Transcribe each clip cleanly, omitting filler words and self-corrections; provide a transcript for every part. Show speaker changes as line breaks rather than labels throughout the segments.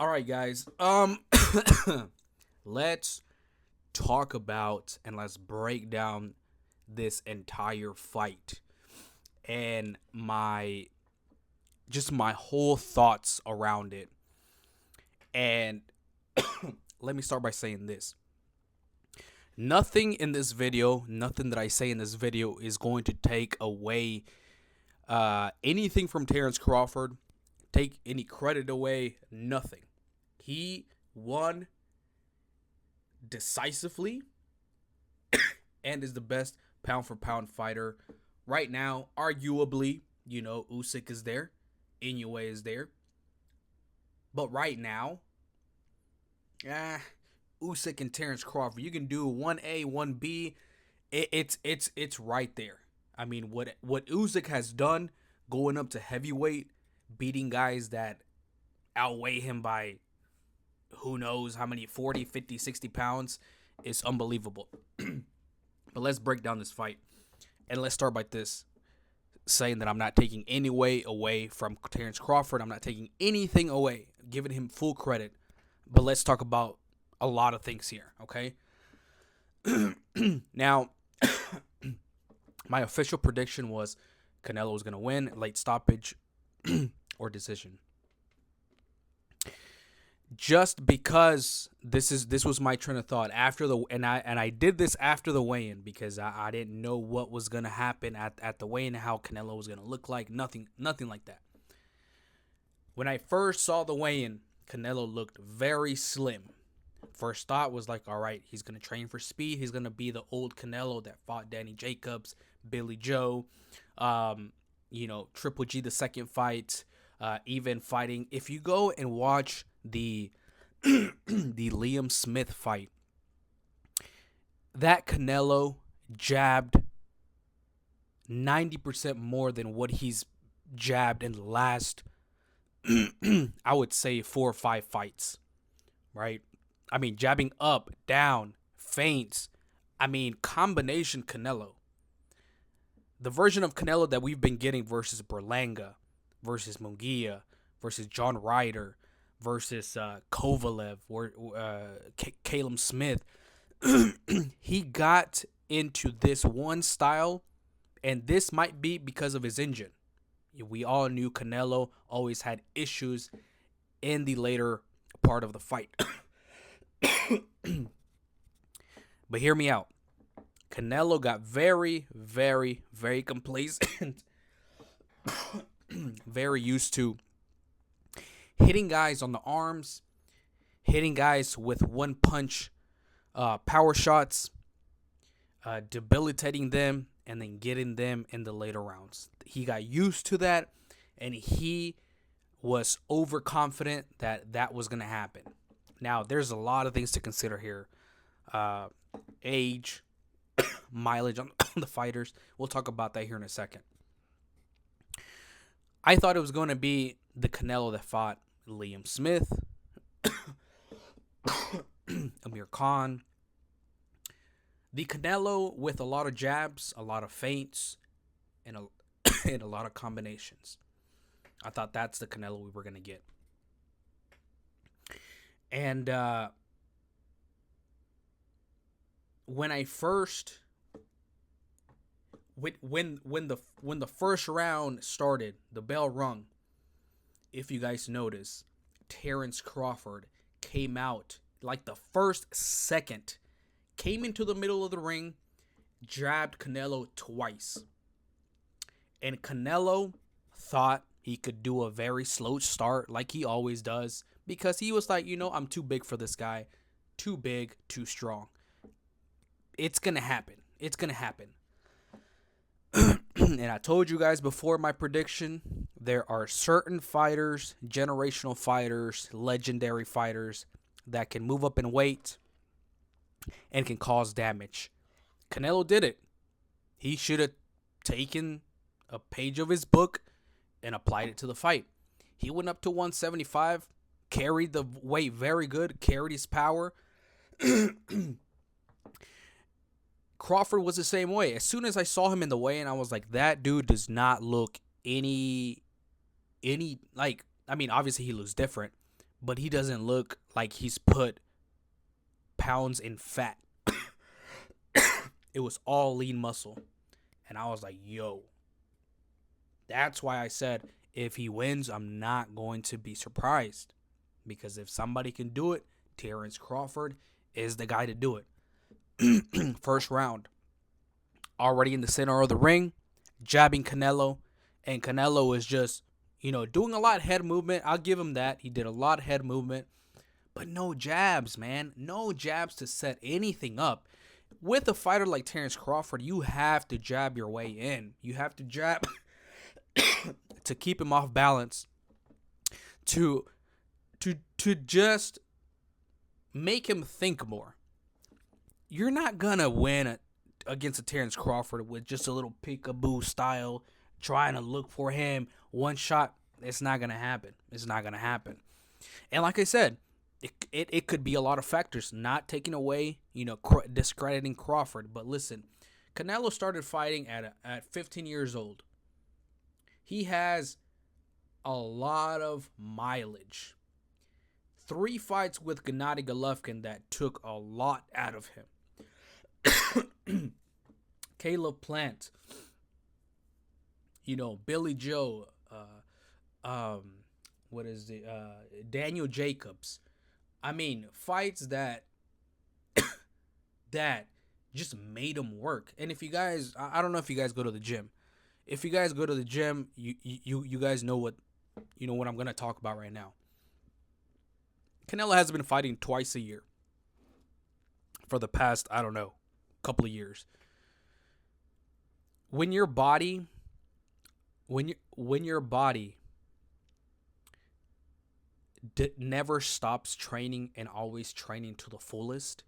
All right, guys. Let's talk about and let's break down this entire fight and my whole thoughts around it. And let me start by saying this. Nothing in this video, nothing that I say in this video is going to take away anything from Terrence Crawford, take any credit away, nothing. He won decisively and is the best pound for pound fighter right now. Arguably, Usyk is there, Inoue is there, but right now, Usyk and Terrence Crawford, you can do 1A, 1B. It's right there. I mean, what Usyk has done going up to heavyweight, beating guys that outweigh him by who knows how many, 40, 50, 60 pounds, is unbelievable. But let's break down this fight. And let's start by this, saying that I'm not taking any way away from Terrence Crawford. I'm not taking anything away, giving him full credit. But let's talk about a lot of things here, okay? Now, my official prediction was Canelo was going to win, late stoppage, or decision. Just because this was my train of thought after I did this after the weigh-in because I didn't know what was gonna happen at the weigh-in, how Canelo was gonna look like, nothing like that. When I first saw the weigh-in, Canelo looked very slim. First thought was like, all right, he's gonna train for speed. He's gonna be the old Canelo that fought Danny Jacobs, Billy Joe, Triple G the second fight, even fighting. If you go and watch the Liam Smith fight, that Canelo jabbed 90% more than what he's jabbed in the last I would say 4 or 5 fights, right? I mean, jabbing up, down, feints. I mean, combination Canelo. The version of Canelo that we've been getting versus Berlanga, versus Munguia, versus John Ryder, versus Kovalev or Caleb Smith, he got into this one style, and this might be because of his engine. We all knew Canelo always had issues in the later part of the fight. But hear me out. Canelo got very, very, very complacent, very used to hitting guys on the arms, hitting guys with one punch power shots, debilitating them, and then getting them in the later rounds. He got used to that, and he was overconfident that was going to happen. Now, there's a lot of things to consider here. Age, mileage on the fighters. We'll talk about that here in a second. I thought it was going to be the Canelo that fought Liam Smith, Amir Khan. The Canelo with a lot of jabs, a lot of feints, and a lot of combinations. I thought that's the Canelo we were going to get. And when I first when the first round started, the bell rung. If you guys notice, Terrence Crawford came out like the first second, came into the middle of the ring, jabbed Canelo twice. And Canelo thought he could do a very slow start like he always does because he was like, I'm too big for this guy. Too big, too strong. It's going to happen. It's going to happen. And I told you guys before my prediction, there are certain fighters, generational fighters, legendary fighters that can move up in weight and can cause damage. Canelo did it. He should have taken a page of his book and applied it to the fight. He went up to 175, carried the weight very good, carried his power. Crawford was the same way. As soon as I saw him in the weigh-in, I was like, that dude does not look any like, I mean, obviously he looks different, but he doesn't look like he's put pounds in fat. It was all lean muscle. And I was like, yo, that's why I said if he wins, I'm not going to be surprised. Because if somebody can do it, Terrence Crawford is the guy to do it. First round, already in the center of the ring, jabbing Canelo. And Canelo is just, doing a lot of head movement. I'll give him that. He did a lot of head movement. But no jabs, man. No jabs to set anything up. With a fighter like Terrence Crawford, you have to jab your way in. You have to jab to keep him off balance. To just make him think more. You're not gonna win against a Terrence Crawford with just a little peekaboo style, trying to look for him one shot. It's not gonna happen. It's not gonna happen. And like I said, it could be a lot of factors. Not taking away, discrediting Crawford. But listen, Canelo started fighting at 15 years old. He has a lot of mileage. 3 fights with Gennady Golovkin that took a lot out of him. Caleb Plant, Billy Joe, Daniel Jacobs. I mean, fights that just made him work. And if you guys, I don't know if you guys go to the gym. If you guys go to the gym, you guys know what I'm gonna talk about right now. Canelo has been fighting twice a year for the past, I don't know, couple of years. When your body never stops training and always training to the fullest,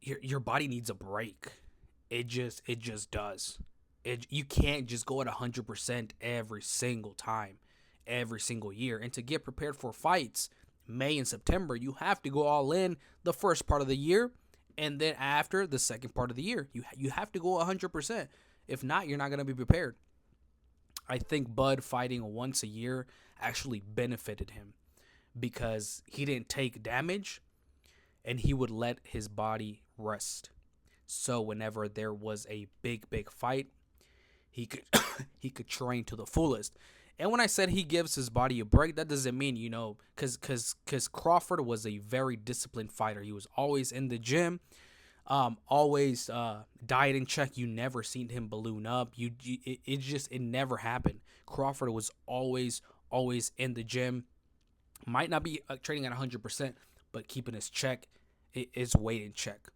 your body needs a break. It just does. You can't just go at 100% every single time, every single year. And to get prepared for fights, May and September, you have to go all in the first part of the year, and then after the second part of the year, you have to go 100%. If not, you're not going to be prepared. I think Bud fighting once a year actually benefited him because he didn't take damage and he would let his body rest. So whenever there was a big fight, he could train to the fullest. And when I said he gives his body a break, that doesn't mean, because Crawford was a very disciplined fighter. He was always in the gym, always diet in check. You never seen him balloon up. It never happened. Crawford was always in the gym. Might not be training at 100%, but keeping his check, his weight in check.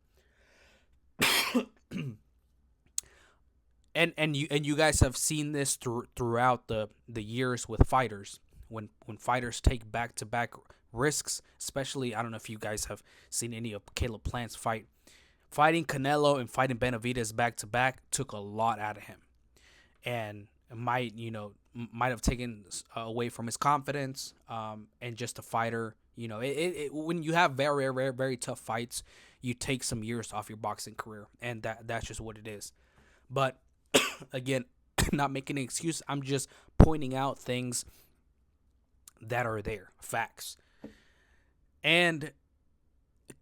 And you guys have seen this throughout the years with fighters. When fighters take back-to-back risks, especially, I don't know if you guys have seen any of Caleb Plant's fight. Fighting Canelo and fighting Benavidez back-to-back took a lot out of him. And might have taken away from his confidence, and just a fighter. When you have very, very, very tough fights, you take some years off your boxing career, and that's just what it is. But again, not making an excuse. I'm just pointing out things that are there, facts. And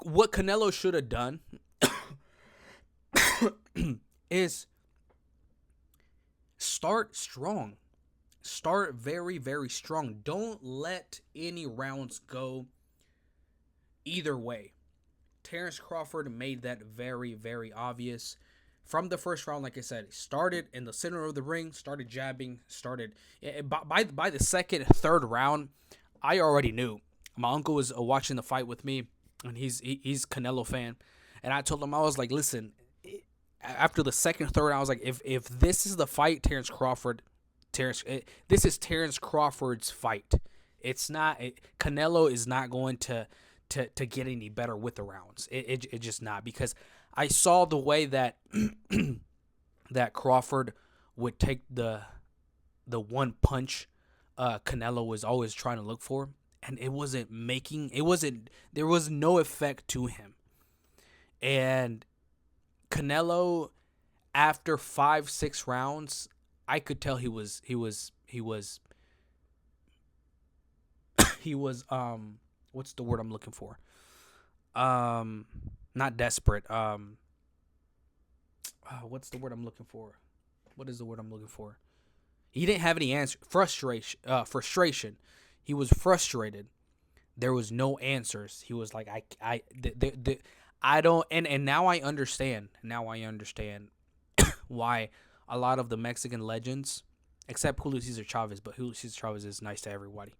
what Canelo should have done is start strong. Start very, very strong. Don't let any rounds go either way. Terrence Crawford made that very, very obvious. From the first round, like I said, started in the center of the ring, started jabbing, by the second, third round, I already knew. My uncle was watching the fight with me, and he's Canelo fan, and I told him, I was like, listen, after the second, third, I was like, if this is the fight, this is Terrence Crawford's fight. It's not, Canelo is not going to get any better with the rounds. It just not, because I saw the way that that Crawford would take the one punch Canelo was always trying to look for, and there was no effect to him. And Canelo, after 5-6 rounds, I could tell he was he was what's the word I'm looking for? Um, Not desperate. What's the word I'm looking for? What is the word I'm looking for? He didn't have any answer. Frustration. Frustration. He was frustrated. There was no answers. He was like, I don't. And now I understand. Now I understand why a lot of the Mexican legends, except Julio Cesar Chavez, but Julio Cesar Chavez is nice to everybody.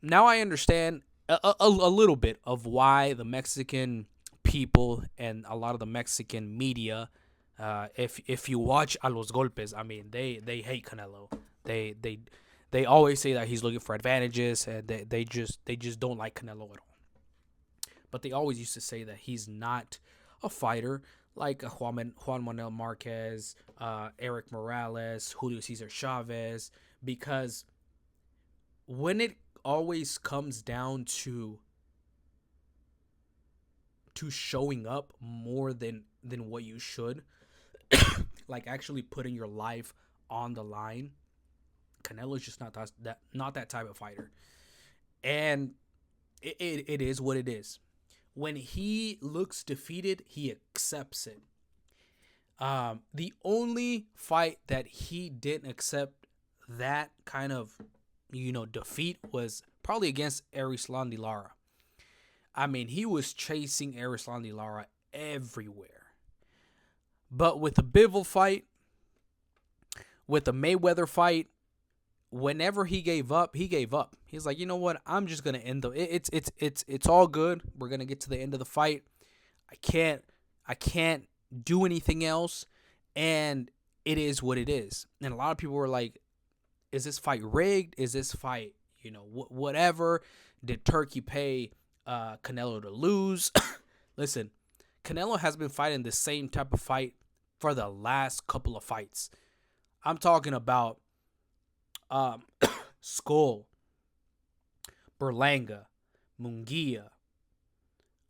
Now I understand a little bit of why the Mexican people and a lot of the Mexican media, if you watch A Los Golpes, I mean they hate Canelo. They always say that he's looking for advantages, and they just don't like Canelo at all. But they always used to say that he's not a fighter like Juan Manuel Marquez, Eric Morales, Julio Cesar Chavez, because when it always comes down to showing up more than what you should, like actually putting your life on the line, Canelo's just not that type of fighter. And it is what it is. When he looks defeated, he accepts it. The only fight that he didn't accept that kind of, defeat was probably against Erislandy Lara. I mean, he was chasing Erislandy Lara everywhere. But with the Bivol fight, with the Mayweather fight, whenever he gave up, he gave up. He's like, you know what? I'm just gonna end the. It's all good. We're gonna get to the end of the fight. I can't do anything else, and it is what it is. And a lot of people were like, is this fight rigged? Is this fight, whatever? Did Turkey pay Canelo to lose? Listen, Canelo has been fighting the same type of fight for the last couple of fights. I'm talking about Skull, Berlanga, Munguia,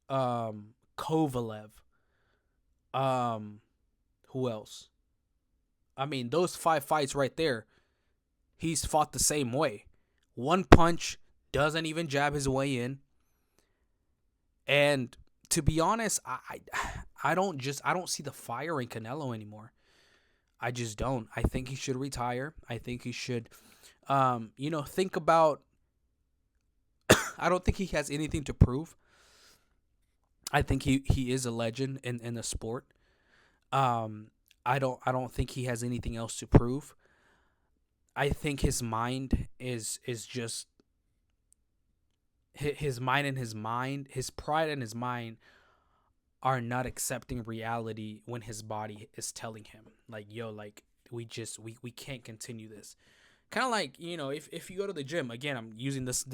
Kovalev, who else? I mean, those 5 fights right there, he's fought the same way. One punch, doesn't even jab his way in. And to be honest, I don't see the fire in Canelo anymore. I just don't. I think he should retire. I think he should think about I don't think he has anything to prove. I think he is a legend in the sport. I don't think he has anything else to prove. I think his mind is just his pride and his mind are not accepting reality when his body is telling him like, yo, like we can't continue this. Kind of like, if you go to the gym, again, I'm using this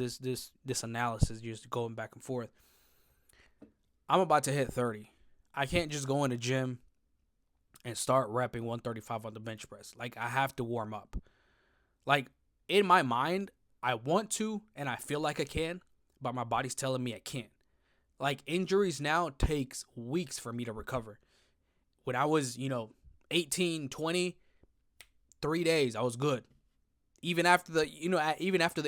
analysis, just going back and forth. I'm about to hit 30. I can't just go in the gym and start repping 135 on the bench press. Like, I have to warm up. Like, in my mind, I want to and I feel like I can, but my body's telling me I can't. Like, injuries now takes weeks for me to recover. When I was, 18, 20, 3 days, I was good. Even after the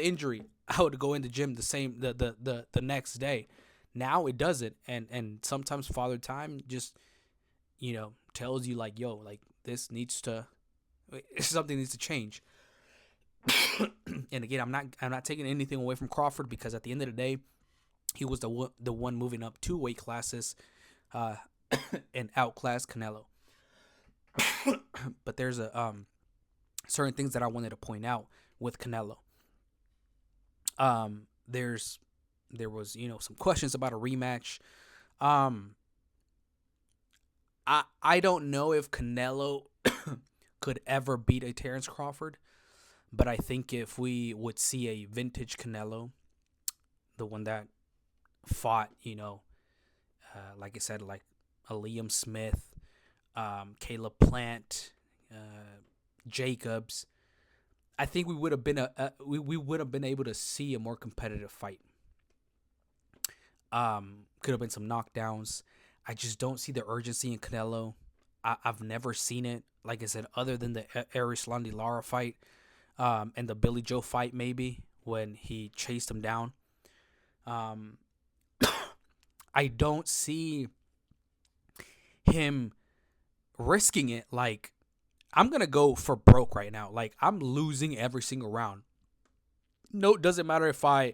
injury, I would go in the gym the next day. Now it doesn't, and sometimes Father Time just, tells you like, yo, like something needs to change. And again, I'm not taking anything away from Crawford, because at the end of the day, he was the one moving up 2 weight classes, and outclassed Canelo. But there's certain things that I wanted to point out with Canelo. There was some questions about a rematch. I don't know if Canelo could ever beat a Terrence Crawford, but I think if we would see a vintage Canelo, the one that fought, like I said, like a Liam Smith, Caleb Plant, Jacobs, I think we would have been we would have been able to see a more competitive fight. Could have been some knockdowns. I just don't see the urgency in Canelo. I've never seen it. Like I said, other than the Erislandy Lara fight, and the Billy Joe fight, maybe when he chased him down. Um, I don't see him risking it. Like, I'm gonna go for broke right now. Like, I'm losing every single round. No, it doesn't matter if I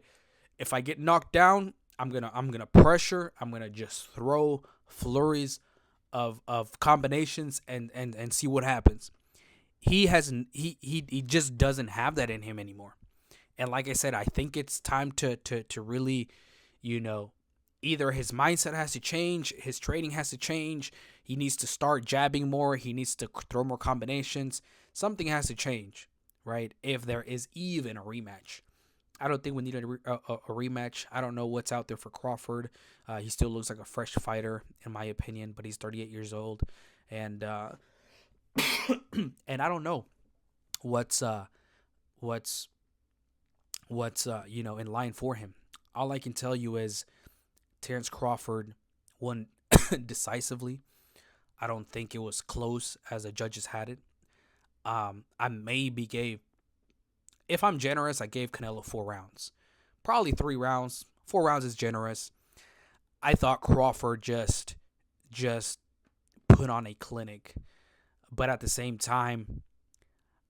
get knocked down. I'm gonna pressure. I'm gonna just throw flurries of combinations and see what happens. He just doesn't have that in him anymore. And like I said, I think it's time to really, you know, either his mindset has to change, his trading has to change. He needs to start jabbing more. He needs to throw more combinations. Something has to change, right? If there is even a rematch. I don't think we need a rematch. I don't know what's out there for Crawford. He still looks like a fresh fighter, in my opinion, but he's 38 years old. And and I don't know what's in line for him. All I can tell you is Terrence Crawford won decisively. I don't think it was close as the judges had it. I maybe gave, if I'm generous, I gave Canelo 4 rounds. Probably 3 rounds. 4 rounds is generous. I thought Crawford just put on a clinic. But at the same time,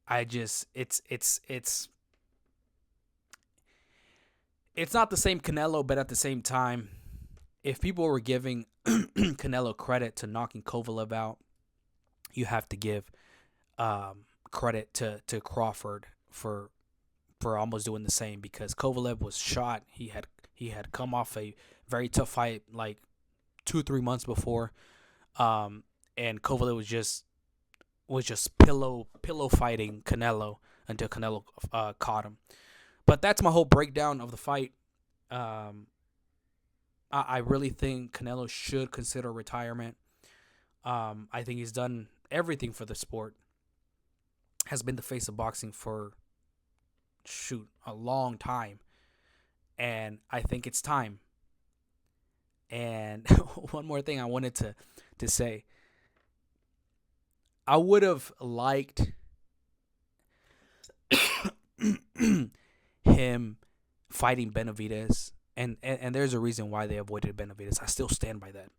I just it's not the same Canelo, but at the same time, if people were giving Canelo credit to knocking Kovalev out, you have to give credit to Crawford for almost doing the same, because Kovalev was shot. He had come off a very tough fight like 2-3 months before, and Kovalev was just pillow fighting Canelo until Canelo caught him. But that's my whole breakdown of the fight. I really think Canelo should consider retirement. I think he's done everything for the sport. Has been the face of boxing for a long time, and I think it's time. And one more thing I wanted to say. I would have liked him fighting Benavidez, and there's a reason why they avoided Benavidez. I still stand by that.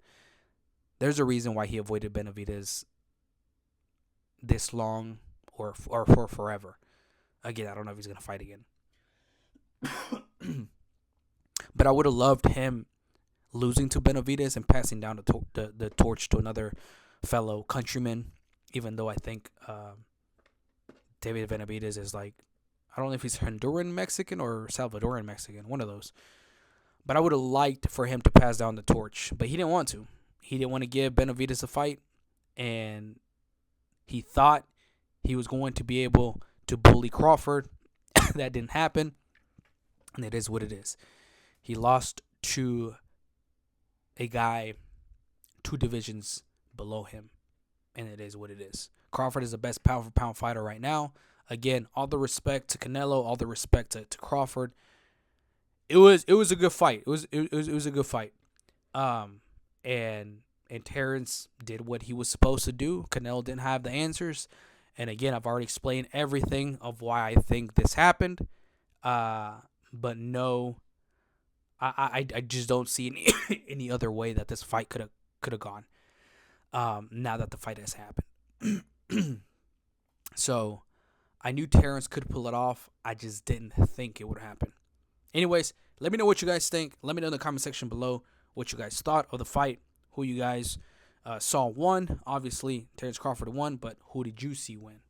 There's a reason why he avoided Benavidez this long or for forever. Again, I don't know if he's gonna fight again, but I would have loved him losing to Benavidez and passing down the torch to another fellow countryman. Even though I think David Benavidez is like, I don't know if he's Honduran Mexican or Salvadoran Mexican, one of those. But I would have liked for him to pass down the torch, but he didn't want to. He didn't want to give Benavidez a fight, and he thought he was going to be able to bully Crawford. That didn't happen, and it is what it is. He lost to a guy 2 divisions below him, and it is what it is. Crawford is the best pound-for-pound fighter right now. Again, all the respect to Canelo, all the respect to Crawford. It was a good fight. It was a good fight. And Terrence did what he was supposed to do. Canelo didn't have the answers. And again, I've already explained everything of why I think this happened. But no, I just don't see any other way that this fight could have gone. Now that the fight has happened. So I knew Terrence could pull it off. I just didn't think it would happen. Anyways, let me know what you guys think. Let me know in the comment section below what you guys thought of the fight. Who you guys saw won. Obviously, Terrence Crawford won, but who did you see win?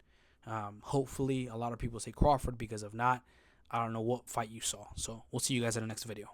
Hopefully, a lot of people say Crawford, because if not, I don't know what fight you saw. So we'll see you guys in the next video.